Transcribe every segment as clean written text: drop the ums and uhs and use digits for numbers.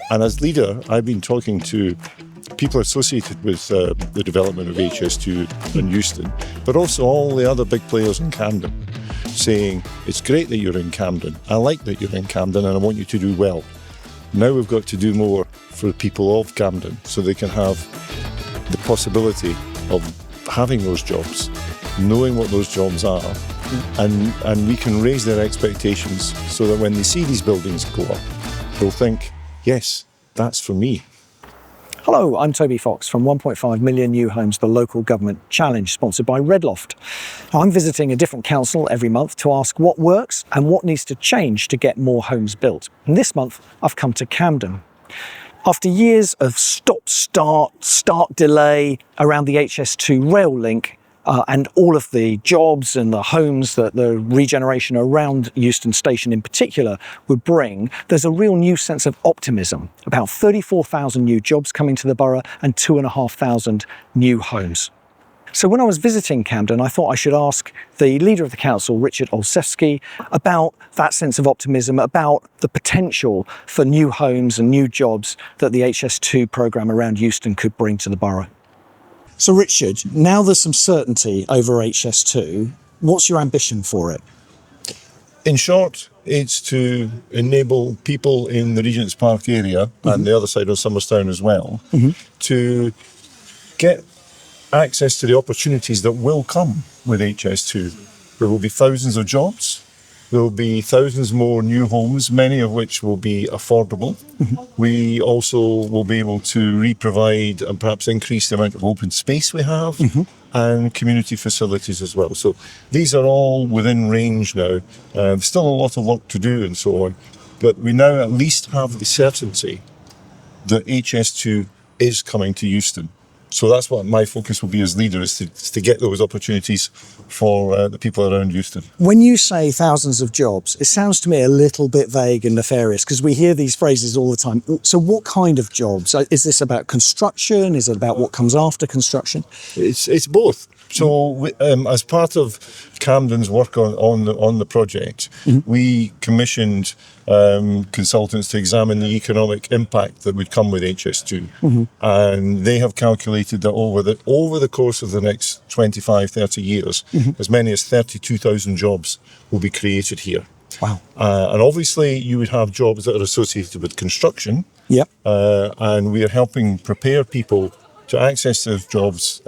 And as leader, I've been talking to people associated with the development of HS2 in Euston, but also all the other big players in Camden, saying, it's great that you're in Camden. I like that you're in Camden and I want you to do well. Now we've got to do more for the people of Camden so they can have the possibility of having those jobs, knowing what those jobs are, and we can raise their expectations so that when they see these buildings go up, they'll think, yes, that's for me. Hello, I'm Toby Fox from 1.5 Million New Homes, the local government challenge sponsored by Redloft. I'm visiting a different council every month to ask what works and what needs to change to get more homes built. And this month, I've come to Camden. After years of stop-start delay around the HS2 rail link, and all of the jobs and the homes that the regeneration around Euston Station in particular would bring, there's a real new sense of optimism. About 34,000 new jobs coming to the borough and 2,500 new homes. So when I was visiting Camden, I thought I should ask the Leader of the Council, Richard Olszewski, about that sense of optimism, about the potential for new homes and new jobs that the HS2 programme around Euston could bring to the borough. So Richard, now there's some certainty over HS2, what's your ambition for it? In short, it's to enable people in the Regent's Park area and the other side of Summerstown as well to get access to the opportunities that will come with HS2. There will be thousands of jobs. There will be thousands more new homes, many of which will be affordable. We also will be able to re-provide and perhaps increase the amount of open space we have and community facilities as well. So these are all within range now. There's still a lot of work to do and so on, but we now at least have the certainty that HS2 is coming to Euston. So that's what my focus will be as leader, is to get those opportunities for the people around Euston. When you say thousands of jobs, it sounds to me a little bit vague and nefarious because we hear these phrases all the time. So what kind of jobs? Is this about construction? Is it about what comes after construction? It's both. So as part of Camden's work on the project, we commissioned consultants to examine the economic impact that would come with HS2. And they have calculated that over the course of the next 25, 30 years, as many as 32,000 jobs will be created here. Wow. And obviously you would have jobs that are associated with construction. Yep. And we are helping prepare people to access those jobs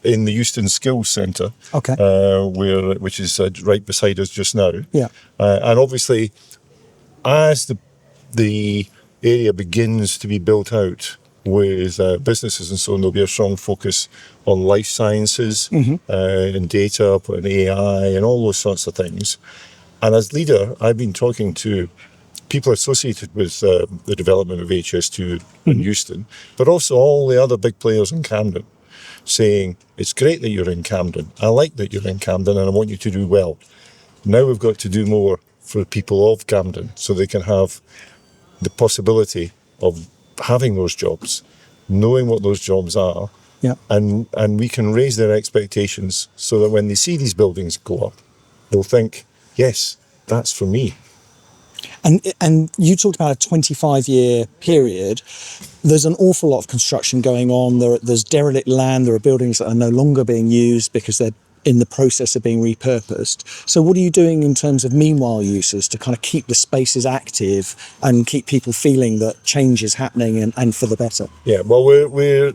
in the Euston Skills Centre, which is right beside us just now. Yeah. And obviously, as the area begins to be built out with businesses and so on, there'll be a strong focus on life sciences and data and AI and all those sorts of things. And as leader, I've been talking to people associated with the development of HS2 in Euston, but also all the other big players in Camden, saying, it's great that you're in Camden. I like that you're in Camden and I want you to do well. Now we've got to do more for the people of Camden so they can have the possibility of having those jobs, knowing what those jobs are, and we can raise their expectations so that when they see these buildings go up, they'll think, yes, that's for me. And you talked about a 25-year period. There's an awful lot of construction going on. There's derelict land. There are buildings that are no longer being used because they're in the process of being repurposed. So what are you doing in terms of meanwhile uses to kind of keep the spaces active and keep people feeling that change is happening and for the better? Yeah, well, we're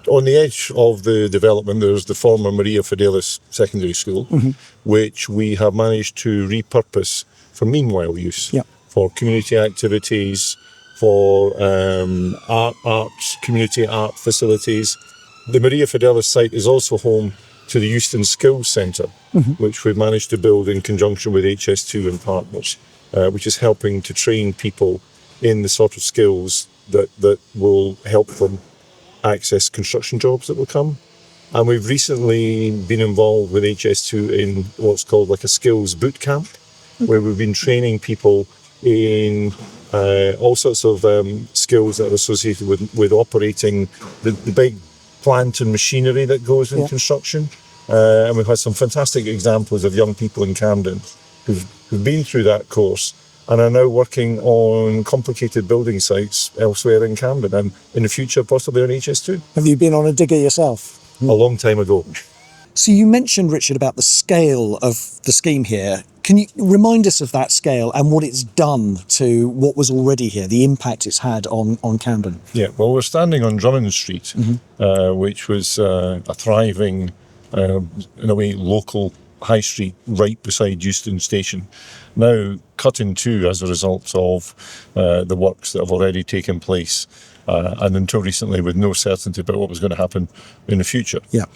on the edge of the development. There's the former Maria Fidelis Secondary School, which we have managed to repurpose for meanwhile use, for community activities, for arts, community art facilities. The Maria Fidelis site is also home to the Euston Skills Centre, which we've managed to build in conjunction with HS2 and partners, which is helping to train people in the sort of skills that will help them access construction jobs that will come. And we've recently been involved with HS2 in what's called like a skills boot camp, where we've been training people in all sorts of skills that are associated with operating the big plant and machinery that goes in construction. And we've had some fantastic examples of young people in Camden who've been through that course and are now working on complicated building sites elsewhere in Camden, and in the future possibly on HS2. Have you been on a digger yourself? A long time ago. So you mentioned, Richard, about the scale of the scheme here. Can you remind us of that scale and what it's done to what was already here, the impact it's had on Camden? Yeah, well, we're standing on Drummond Street, which was a thriving, in a way, local high street right beside Euston Station, now cut in two as a result of the works that have already taken place, and until recently with no certainty about what was going to happen in the future. Yeah.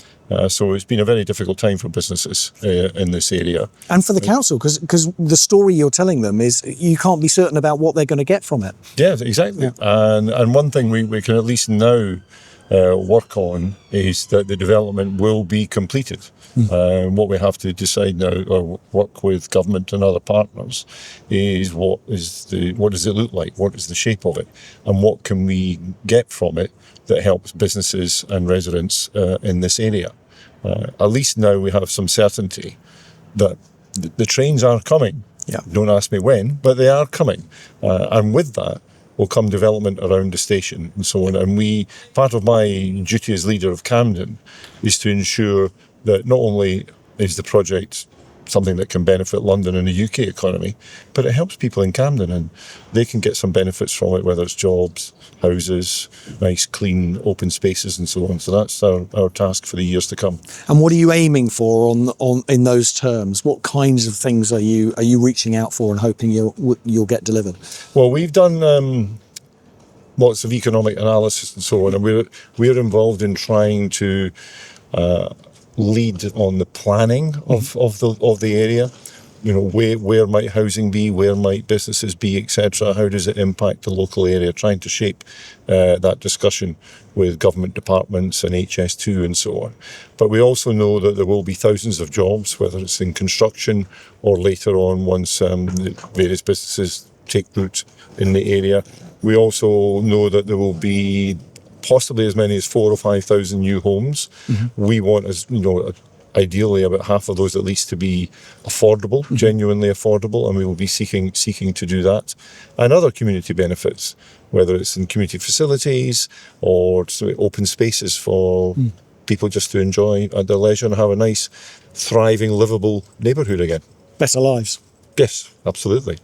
So it's been a very difficult time for businesses in this area. And for the council, because the story you're telling them is you can't be certain about what they're going to get from it. Yeah, exactly. Yeah. And one thing we can at least now work on is that the development will be completed. What we have to decide now, or work with government and other partners, is what does it look like? What is the shape of it? And what can we get from it that helps businesses and residents in this area? At least now we have some certainty that the trains are coming. Yeah. Don't ask me when, but they are coming. And with that will come development around the station and so on. And part of my duty as leader of Camden is to ensure that not only is the project something that can benefit London and the UK economy, but it helps people in Camden and they can get some benefits from it, whether it's jobs, houses, nice, clean, open spaces and so on. So that's our task for the years to come. And what are you aiming for in those terms? What kinds of things are you reaching out for and hoping you'll get delivered? Well, we've done lots of economic analysis and so on, and we're involved in trying to lead on the planning of the area. You know, where might housing be, where might businesses be, etc. How does it impact the local area? Trying to shape that discussion with government departments and HS2 and so on. But we also know that there will be thousands of jobs, whether it's in construction or later on once the various businesses take root in the area. We also know that there will be possibly as many as 4,000 or 5,000 new homes. We want, as you know, ideally about half of those at least to be affordable, genuinely affordable, and we will be seeking to do that. And other community benefits, whether it's in community facilities or open spaces for people just to enjoy at their leisure and have a nice, thriving, livable neighbourhood again. Better lives. Yes, absolutely.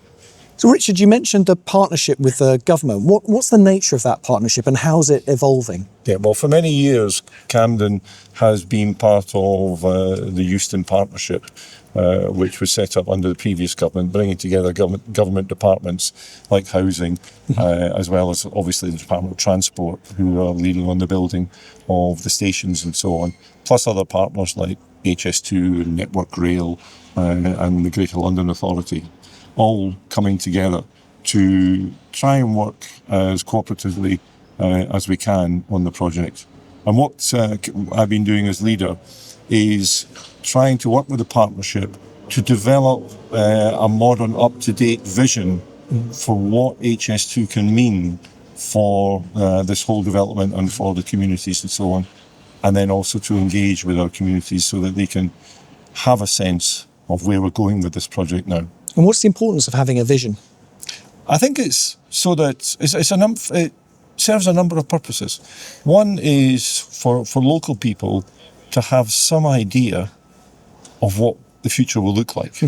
So, Richard, you mentioned the partnership with the government. What's the nature of that partnership and how's it evolving? Yeah, well, for many years, Camden has been part of the Euston Partnership, which was set up under the previous government, bringing together government departments like housing, as well as obviously the Department of Transport, who are leading on the building of the stations and so on, plus other partners like HS2 and Network Rail and the Greater London Authority, all coming together to try and work as cooperatively as we can on the project. And what I've been doing as leader is trying to work with the partnership to develop a modern, up-to-date vision for what HS2 can mean for this whole development and for the communities and so on. And then also to engage with our communities so that they can have a sense of where we're going with this project now. And what's the importance of having a vision? I think it's so that it serves a number of purposes. One is for local people to have some idea of what the future will look like,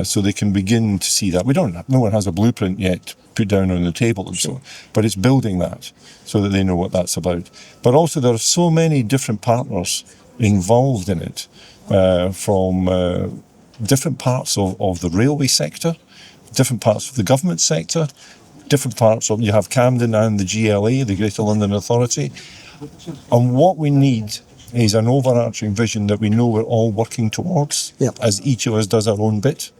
so they can begin to see that. No one has a blueprint yet put down on the table and so on, but it's building that so that they know what that's about. But also there are so many different partners involved in it, from different parts of the railway sector, different parts of the government sector, different parts of, you have Camden and the GLA, the Greater London Authority. And what we need is an overarching vision that we know we're all working towards, as each of us does our own bit.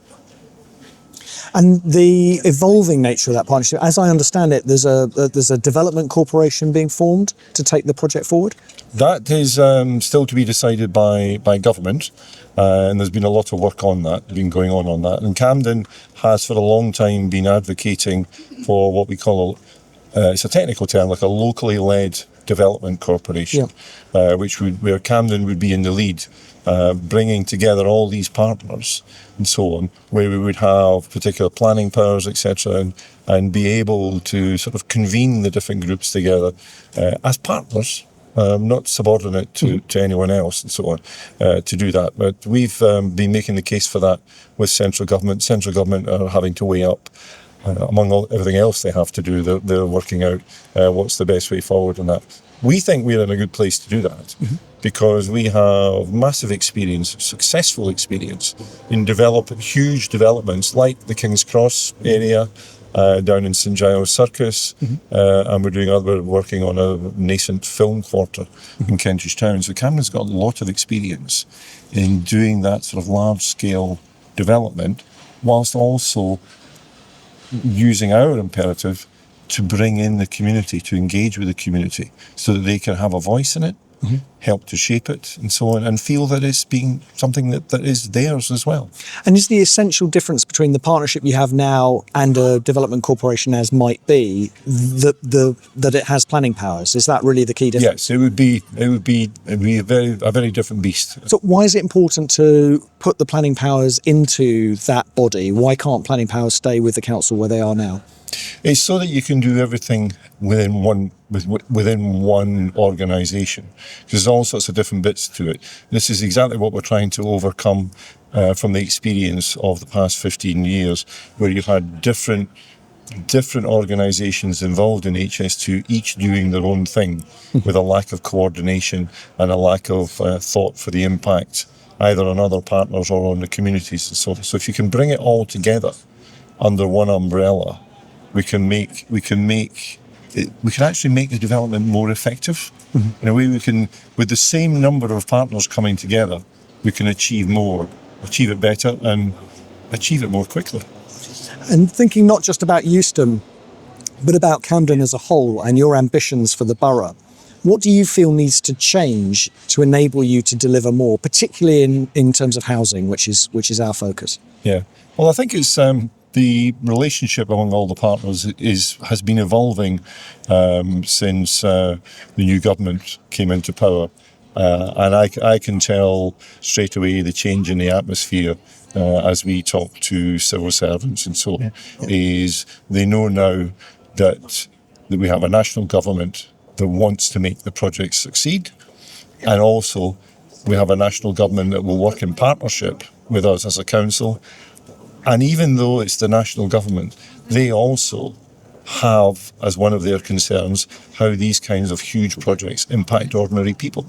And the evolving nature of that partnership, as I understand it, there's a development corporation being formed to take the project forward? That is still to be decided by government, and there's been a lot of work on that, been going on that. And Camden has for a long time been advocating for what we call, it's a technical term, like a locally led Development Corporation, where Camden would be in the lead, bringing together all these partners and so on, where we would have particular planning powers, etc., and be able to sort of convene the different groups together as partners, not subordinate to anyone else and so on, to do that. But we've been making the case for that with central government. Central government are having to weigh up, among everything else they have to do, they're working out what's the best way forward on that. We think we're in a good place to do that because we have massive experience, successful experience in developing huge developments like the King's Cross area, down in St Giles Circus, and we're working on a nascent film quarter in Kentish Town. So Camden's got a lot of experience in doing that sort of large-scale development, whilst also using our imperative to bring in the community, to engage with the community, so that they can have a voice in it, help to shape it and so on, and feel that it's being something that is theirs as well. And is the essential difference between the partnership you have now and a development corporation as might be that it has planning powers? Is that really the key difference? Yes, it would be a very different beast. So why is it important to put the planning powers into that body? Why can't planning powers stay with the council where they are now? It's so that you can do everything within one organisation. There's all sorts of different bits to it. This is exactly what we're trying to overcome from the experience of the past 15 years, where you had different organisations involved in HS2, each doing their own thing, with a lack of coordination and a lack of thought for the impact, either on other partners or on the communities and so on. So if you can bring it all together under one umbrella, we can actually make the development more effective. In a way, with the same number of partners coming together, we can achieve more, achieve it better, and achieve it more quickly. And thinking not just about Euston, but about Camden as a whole and your ambitions for the borough, what do you feel needs to change to enable you to deliver more, particularly in terms of housing, which is our focus? Yeah, well, I think it's the relationship among all the partners has been evolving since the new government came into power, and I can tell straight away the change in the atmosphere as we talk to civil servants and so on. Is they know now that we have a national government that wants to make the project succeed, and also we have a national government that will work in partnership with us as a council. And even though it's the national government, they also have as one of their concerns how these kinds of huge projects impact ordinary people.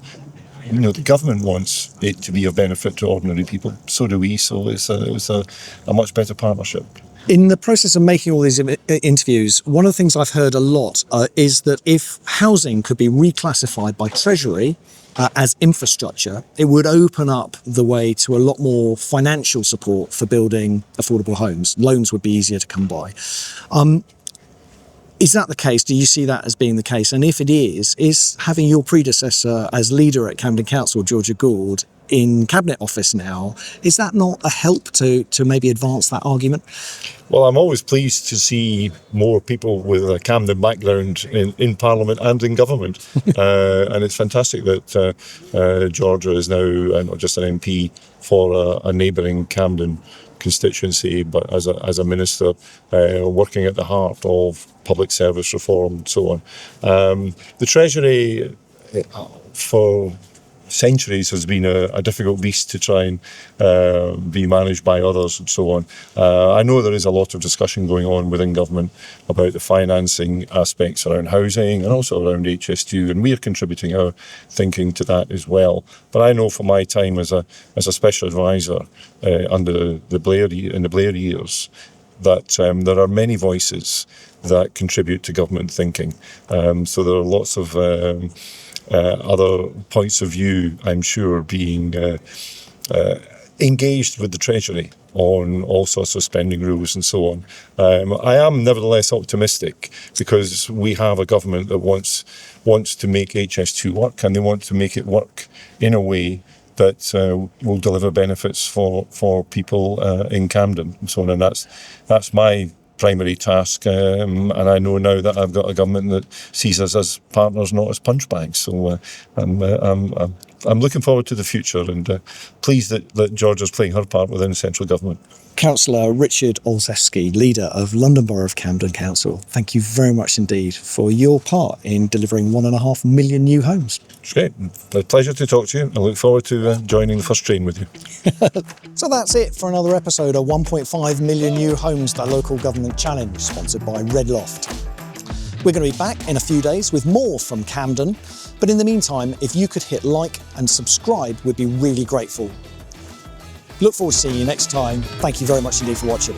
You know, the government wants it to be of benefit to ordinary people. So do we. So it's a much better partnership. In the process of making all these interviews, one of the things I've heard a lot is that if housing could be reclassified by Treasury as infrastructure, it would open up the way to a lot more financial support for building affordable homes. Loans would be easier to come by. Is that the case? Do you see that as being the case? And if it is having your predecessor as leader at Camden Council, Georgia Gould, in Cabinet Office now, is that not a help to maybe advance that argument? Well, I'm always pleased to see more people with a Camden background in Parliament and in government. And it's fantastic that Georgia is now not just an MP for a neighbouring Camden constituency, but as a minister working at the heart of public service reform and so on. The Treasury for centuries has been a difficult beast to try and be managed by others and so on. I know there is a lot of discussion going on within government about the financing aspects around housing and also around HS2, and we are contributing our thinking to that as well. But I know from my time as a special advisor under the Blair years that there are many voices that contribute to government thinking. So there are lots of other points of view, I'm sure, being engaged with the Treasury on all sorts of spending rules and so on. I am nevertheless optimistic because we have a government that wants to make HS2 work, and they want to make it work in a way that will deliver benefits for people in Camden and so on. And that's my primary task, and I know now that I've got a government that sees us as partners, not as punch bags. So I'm looking forward to the future, and pleased that Georgia's playing her part within central government. Councillor Richard Olszewski, Leader of London Borough of Camden Council, thank you very much indeed for your part in delivering 1.5 million new homes. It's great. A pleasure to talk to you. I look forward to joining the first train with you. So that's it for another episode of 1.5 million new homes, the local government challenge, sponsored by Red Loft. We're going to be back in a few days with more from Camden, but in the meantime, if you could hit like and subscribe, we'd be really grateful. Look forward to seeing you next time. Thank you very much indeed for watching.